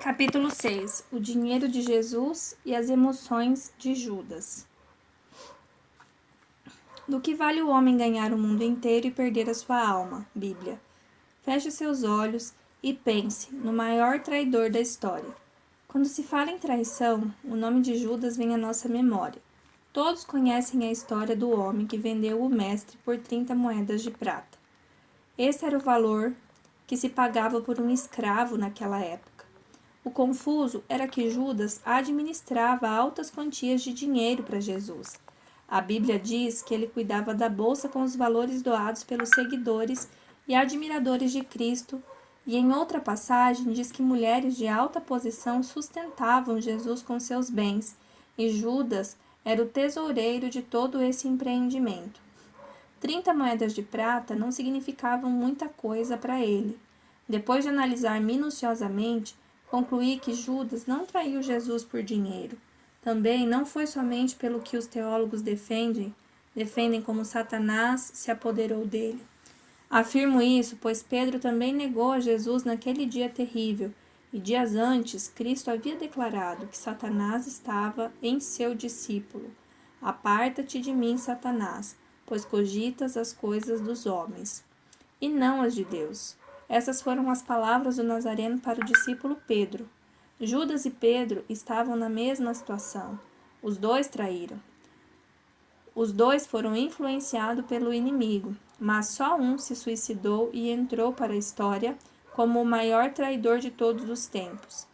Capítulo 6. O dinheiro de Jesus e as emoções de Judas. Do que vale o homem ganhar o mundo inteiro e perder a sua alma? Bíblia. Feche seus olhos e pense no maior traidor da história. Quando se fala em traição, o nome de Judas vem à nossa memória. Todos conhecem a história do homem que vendeu o mestre por 30 moedas de prata. Esse era o valor que se pagava por um escravo naquela época. O confuso era que Judas administrava altas quantias de dinheiro para Jesus. A Bíblia diz que ele cuidava da bolsa com os valores doados pelos seguidores e admiradores de Cristo, e em outra passagem diz que mulheres de alta posição sustentavam Jesus com seus bens, e Judas era o tesoureiro de todo esse empreendimento. 30 moedas de prata não significavam muita coisa para ele. Depois de analisar minuciosamente, concluí que Judas não traiu Jesus por dinheiro. Também não foi somente pelo que os teólogos defendem como Satanás se apoderou dele. Afirmo isso, pois Pedro também negou a Jesus naquele dia terrível, e dias antes Cristo havia declarado que Satanás estava em seu discípulo. Aparta-te de mim, Satanás, pois cogitas as coisas dos homens, e não as de Deus. Essas foram as palavras do Nazareno para o discípulo Pedro. Judas e Pedro estavam na mesma situação. Os dois traíram. Os dois foram influenciados pelo inimigo, mas só um se suicidou e entrou para a história como o maior traidor de todos os tempos.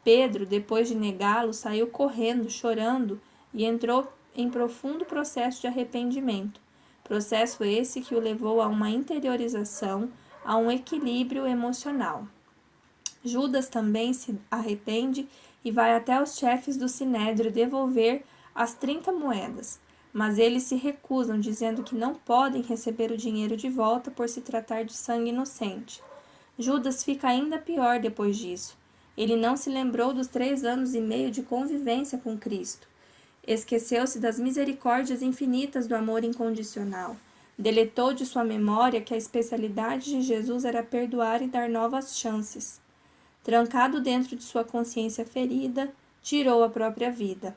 Pedro, depois de negá-lo, saiu correndo, chorando, e entrou em profundo processo de arrependimento. Processo esse que o levou a uma interiorização, a um equilíbrio emocional. Judas também se arrepende e vai até os chefes do Sinédrio devolver as 30 moedas, mas eles se recusam, dizendo que não podem receber o dinheiro de volta por se tratar de sangue inocente. Judas fica ainda pior depois disso. Ele não se lembrou dos 3 anos e meio de convivência com Cristo. Esqueceu-se das misericórdias infinitas do amor incondicional. Deletou de sua memória que a especialidade de Jesus era perdoar e dar novas chances. Trancado dentro de sua consciência ferida, tirou a própria vida.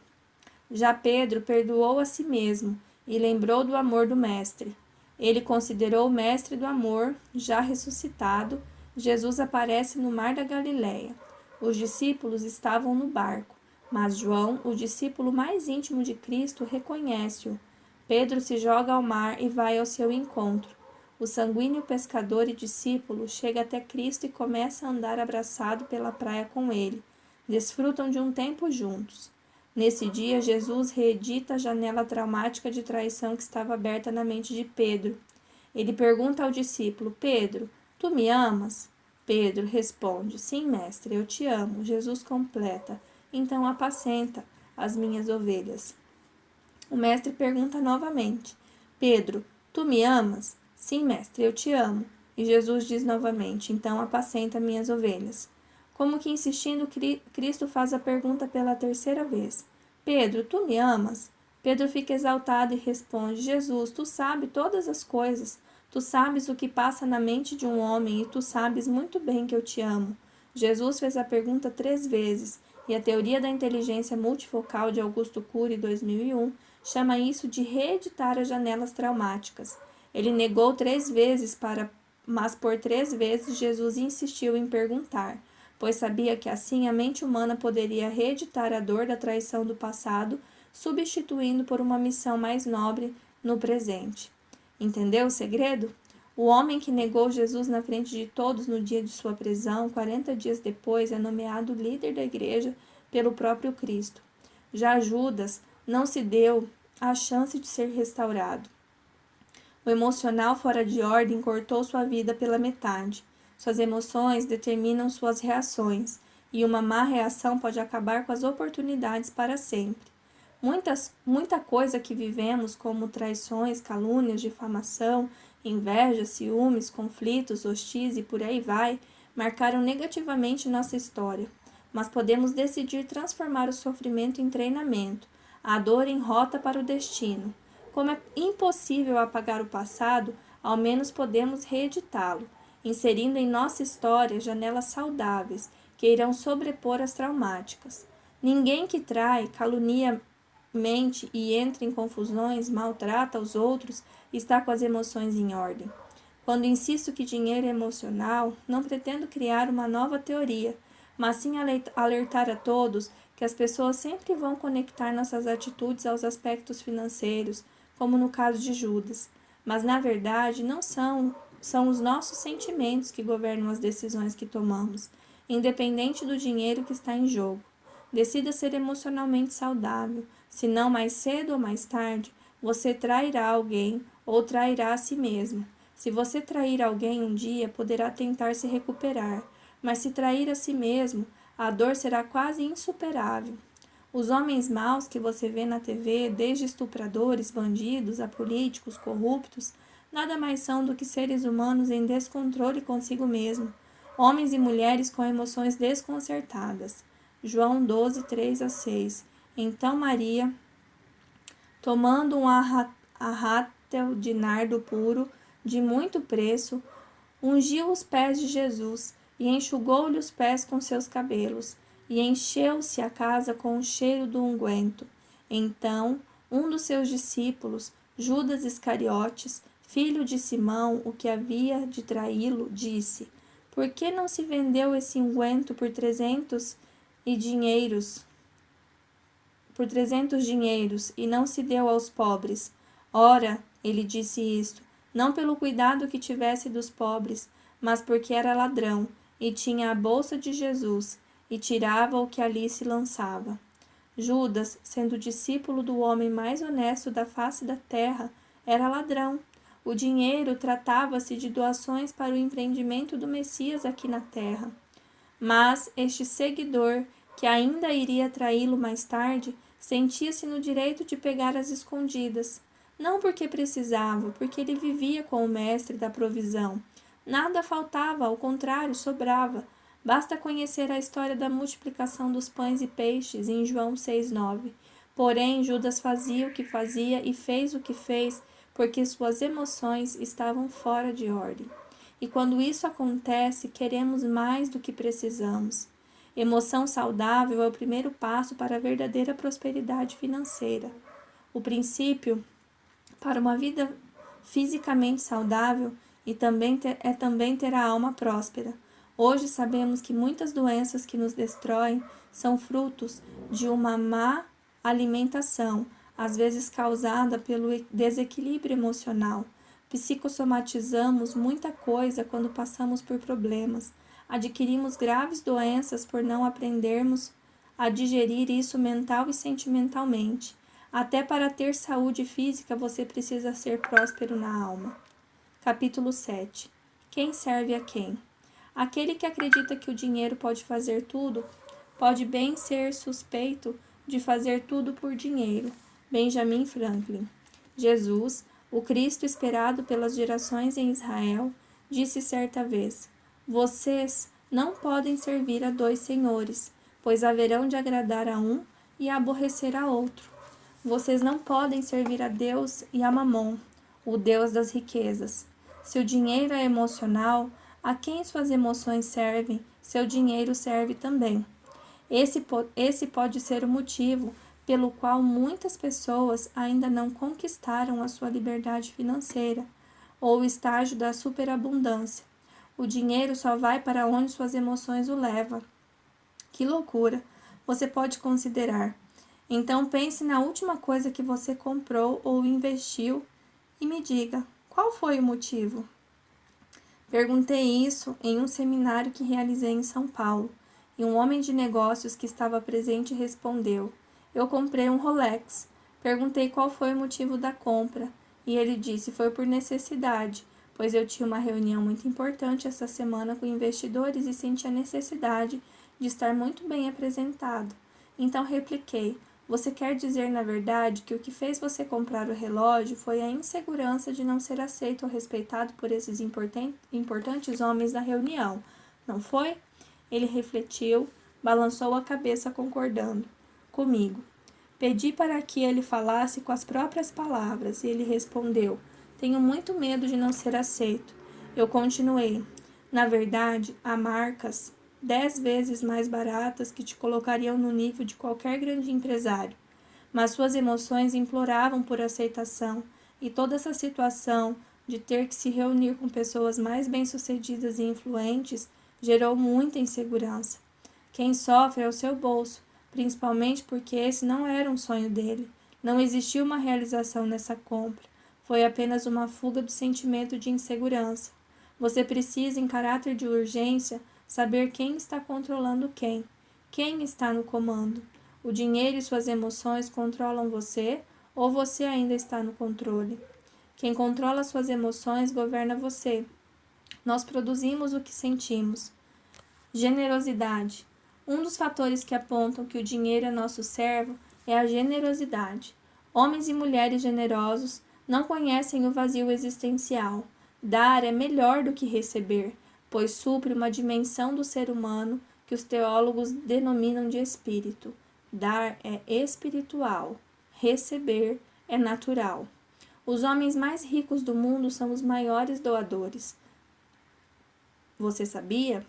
Já Pedro perdoou a si mesmo e lembrou do amor do Mestre. Ele considerou o Mestre do amor, já ressuscitado. Jesus aparece no mar da Galileia. Os discípulos estavam no barco, mas João, o discípulo mais íntimo de Cristo, reconhece-o. Pedro se joga ao mar e vai ao seu encontro. O sanguíneo pescador e discípulo chega até Cristo e começa a andar abraçado pela praia com ele. Desfrutam de um tempo juntos. Nesse dia, Jesus reedita a janela traumática de traição que estava aberta na mente de Pedro. Ele pergunta ao discípulo: Pedro, tu me amas? Pedro responde: Sim, mestre, eu te amo. Jesus completa: Então apacenta as minhas ovelhas. O mestre pergunta novamente: Pedro, tu me amas? Sim, mestre, eu te amo. E Jesus diz novamente: Então apacenta minhas ovelhas. Como que insistindo, Cristo faz a pergunta pela terceira vez: Pedro, tu me amas? Pedro fica exaltado e responde: Jesus, tu sabes todas as coisas. Tu sabes o que passa na mente de um homem e tu sabes muito bem que eu te amo. Jesus fez a pergunta 3 vezes e a teoria da inteligência multifocal de Augusto Cury, 2001, chama isso de reeditar as janelas traumáticas. Ele negou 3 vezes, mas por 3 vezes Jesus insistiu em perguntar, pois sabia que assim a mente humana poderia reeditar a dor da traição do passado, substituindo por uma missão mais nobre no presente. Entendeu o segredo? O homem que negou Jesus na frente de todos no dia de sua prisão, 40 dias depois, é nomeado líder da igreja pelo próprio Cristo. Já Judas não se deu a chance de ser restaurado. O emocional fora de ordem cortou sua vida pela metade. Suas emoções determinam suas reações, e uma má reação pode acabar com as oportunidades para sempre. Muita coisa que vivemos, como traições, calúnias, difamação, inveja, ciúmes, conflitos, hostis e por aí vai, marcaram negativamente nossa história. Mas podemos decidir transformar o sofrimento em treinamento, a dor em rota para o destino. Como é impossível apagar o passado, ao menos podemos reeditá-lo, inserindo em nossa história janelas saudáveis que irão sobrepor as traumáticas. Ninguém que trai, calunia, mente e entra em confusões, maltrata os outros, está com as emoções em ordem. Quando insisto que dinheiro é emocional, não pretendo criar uma nova teoria, mas sim alertar a todos que as pessoas sempre vão conectar nossas atitudes aos aspectos financeiros, como no caso de Judas. Mas, na verdade, não são os nossos sentimentos que governam as decisões que tomamos, independente do dinheiro que está em jogo. Decida ser emocionalmente saudável, senão mais cedo ou mais tarde, você trairá alguém ou trairá a si mesmo. Se você trair alguém um dia, poderá tentar se recuperar, mas se trair a si mesmo, a dor será quase insuperável. Os homens maus que você vê na TV, desde estupradores, bandidos, a políticos, corruptos, nada mais são do que seres humanos em descontrole consigo mesmo, homens e mulheres com emoções desconcertadas. João 12, 3-6. Então Maria, tomando um arrátel de nardo puro, de muito preço, ungiu os pés de Jesus e enxugou-lhe os pés com seus cabelos, e encheu-se a casa com o cheiro do unguento. Então, um dos seus discípulos, Judas Iscariotes, filho de Simão, o que havia de traí-lo, disse: Por que não se vendeu esse unguento por 300 dinheiros e não se deu aos pobres? Ora, ele disse isto, não pelo cuidado que tivesse dos pobres, mas porque era ladrão, e tinha a bolsa de Jesus, e tirava o que ali se lançava. Judas, sendo discípulo do homem mais honesto da face da terra, era ladrão. O dinheiro tratava-se de doações para o empreendimento do Messias aqui na terra. Mas este seguidor, que ainda iria traí-lo mais tarde, sentia-se no direito de pegar as escondidas. Não porque precisava, porque ele vivia com o mestre da provisão. Nada faltava, ao contrário, sobrava. Basta conhecer a história da multiplicação dos pães e peixes em João 6,9. Porém, Judas fazia o que fazia e fez o que fez, porque suas emoções estavam fora de ordem. E quando isso acontece, queremos mais do que precisamos. Emoção saudável é o primeiro passo para a verdadeira prosperidade financeira. O princípio para uma vida fisicamente saudável é também ter a alma próspera. Hoje sabemos que muitas doenças que nos destroem são frutos de uma má alimentação, às vezes causada pelo desequilíbrio emocional. Psicossomatizamos muita coisa quando passamos por problemas. Adquirimos graves doenças por não aprendermos a digerir isso mental e sentimentalmente. Até para ter saúde física você precisa ser próspero na alma. Capítulo 7. Quem serve a quem? Aquele que acredita que o dinheiro pode fazer tudo, pode bem ser suspeito de fazer tudo por dinheiro. Benjamin Franklin. Jesus, o Cristo esperado pelas gerações em Israel, disse certa vez: Vocês não podem servir a 2 senhores, pois haverão de agradar a um e aborrecer a outro. Vocês não podem servir a Deus e a Mamon, o Deus das riquezas. Se o dinheiro é emocional, a quem suas emoções servem, seu dinheiro serve também. Esse pode ser o motivo pelo qual muitas pessoas ainda não conquistaram a sua liberdade financeira ou o estágio da superabundância. O dinheiro só vai para onde suas emoções o levam. Que loucura! Você pode considerar. Então pense na última coisa que você comprou ou investiu e me diga, qual foi o motivo? Perguntei isso em um seminário que realizei em São Paulo, e um homem de negócios que estava presente respondeu: Eu comprei um Rolex. Perguntei qual foi o motivo da compra, e ele disse: foi por necessidade, pois eu tinha uma reunião muito importante essa semana com investidores e senti a necessidade de estar muito bem apresentado. Então repliquei: Você quer dizer, na verdade, que o que fez você comprar o relógio foi a insegurança de não ser aceito ou respeitado por esses importantes homens da reunião, não foi? Ele refletiu, balançou a cabeça concordando comigo. Pedi para que ele falasse com as próprias palavras e ele respondeu: Tenho muito medo de não ser aceito. Eu continuei: Na verdade, há marcas 10 vezes mais baratas que te colocariam no nível de qualquer grande empresário. Mas suas emoções imploravam por aceitação, e toda essa situação de ter que se reunir com pessoas mais bem-sucedidas e influentes gerou muita insegurança. Quem sofre é o seu bolso, principalmente porque esse não era um sonho dele. Não existiu uma realização nessa compra. Foi apenas uma fuga do sentimento de insegurança. Você precisa, em caráter de urgência, saber quem está controlando quem está no comando. O dinheiro e suas emoções controlam você ou você ainda está no controle? Quem controla suas emoções governa você. Nós produzimos o que sentimos. Generosidade. Um dos fatores que apontam que o dinheiro é nosso servo é a generosidade. Homens e mulheres generosos não conhecem o vazio existencial. Dar é melhor do que receber, pois supre uma dimensão do ser humano que os teólogos denominam de espírito. Dar é espiritual, receber é natural. Os homens mais ricos do mundo são os maiores doadores. Você sabia?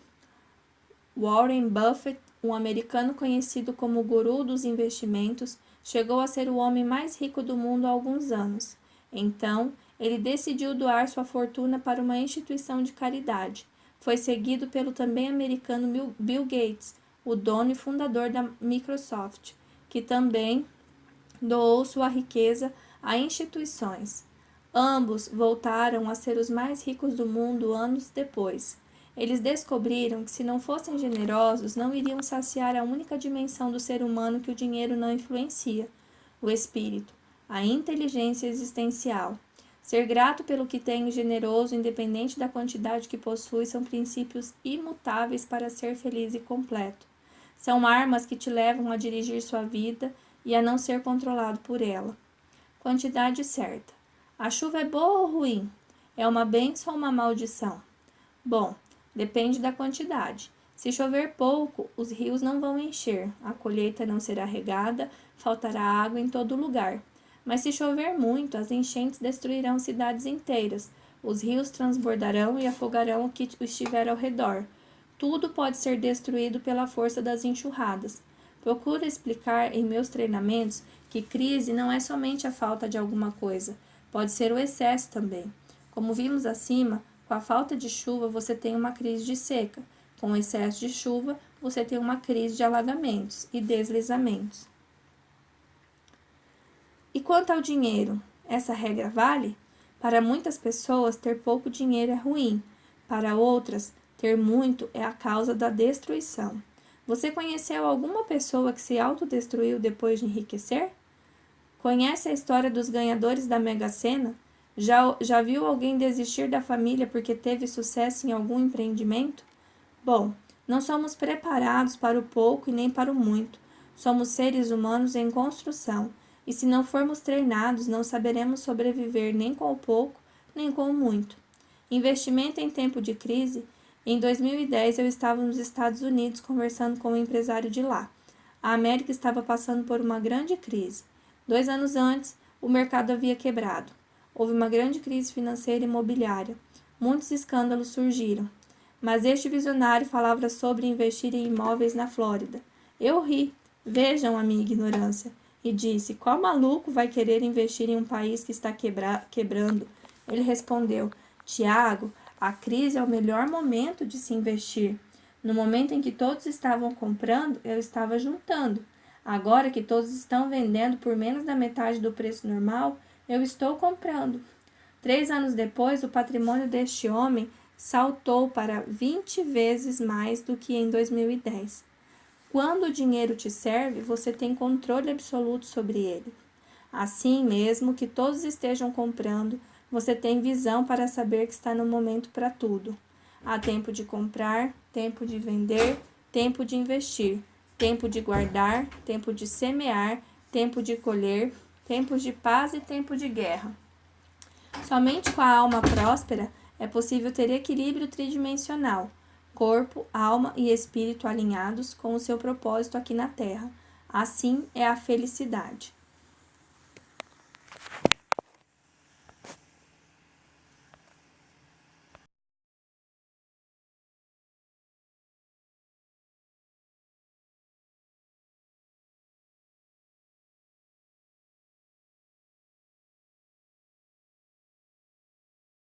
Warren Buffett, um americano conhecido como o guru dos investimentos, chegou a ser o homem mais rico do mundo há alguns anos. Então, ele decidiu doar sua fortuna para uma instituição de caridade. Foi seguido pelo também americano Bill Gates, o dono e fundador da Microsoft, que também doou sua riqueza a instituições. Ambos voltaram a ser os mais ricos do mundo anos depois. Eles descobriram que, se não fossem generosos, não iriam saciar a única dimensão do ser humano que o dinheiro não influencia: o espírito, a inteligência existencial. Ser grato pelo que tem e generoso, independente da quantidade que possui, são princípios imutáveis para ser feliz e completo. São armas que te levam a dirigir sua vida e a não ser controlado por ela. Quantidade certa. A chuva é boa ou ruim? É uma bênção ou uma maldição? Bom, depende da quantidade. Se chover pouco, os rios não vão encher, a colheita não será regada, faltará água em todo lugar. Mas se chover muito, as enchentes destruirão cidades inteiras, os rios transbordarão e afogarão o que estiver ao redor. Tudo pode ser destruído pela força das enxurradas. Procuro explicar em meus treinamentos que crise não é somente a falta de alguma coisa, pode ser o excesso também. Como vimos acima, com a falta de chuva você tem uma crise de seca, com o excesso de chuva você tem uma crise de alagamentos e deslizamentos. E quanto ao dinheiro, essa regra vale? Para muitas pessoas, ter pouco dinheiro é ruim, para outras, ter muito é a causa da destruição. Você conheceu alguma pessoa que se autodestruiu depois de enriquecer? Conhece a história dos ganhadores da Mega Sena? Já viu alguém desistir da família porque teve sucesso em algum empreendimento? Bom, não somos preparados para o pouco e nem para o muito. Somos seres humanos em construção, e se não formos treinados, não saberemos sobreviver nem com o pouco, nem com o muito. Investimento em tempo de crise. Em 2010, eu estava nos Estados Unidos conversando com um empresário de lá. A América estava passando por uma grande crise. 2 anos antes, o mercado havia quebrado. Houve uma grande crise financeira e imobiliária. Muitos escândalos surgiram. Mas este visionário falava sobre investir em imóveis na Flórida. Eu ri. Vejam a minha ignorância. E disse: qual maluco vai querer investir em um país que está quebrando? Ele respondeu: Tiago, a crise é o melhor momento de se investir. No momento em que todos estavam comprando, eu estava juntando. Agora que todos estão vendendo por menos da metade do preço normal, eu estou comprando. 3 anos depois, o patrimônio deste homem saltou para 20 vezes mais do que em 2010. Quando o dinheiro te serve, você tem controle absoluto sobre ele. Assim, mesmo que todos estejam comprando, você tem visão para saber que está no momento para tudo. Há tempo de comprar, tempo de vender, tempo de investir, tempo de guardar, tempo de semear, tempo de colher, tempos de paz e tempo de guerra. Somente com a alma próspera é possível ter equilíbrio tridimensional, corpo, alma e espírito alinhados com o seu propósito aqui na Terra. Assim é a felicidade.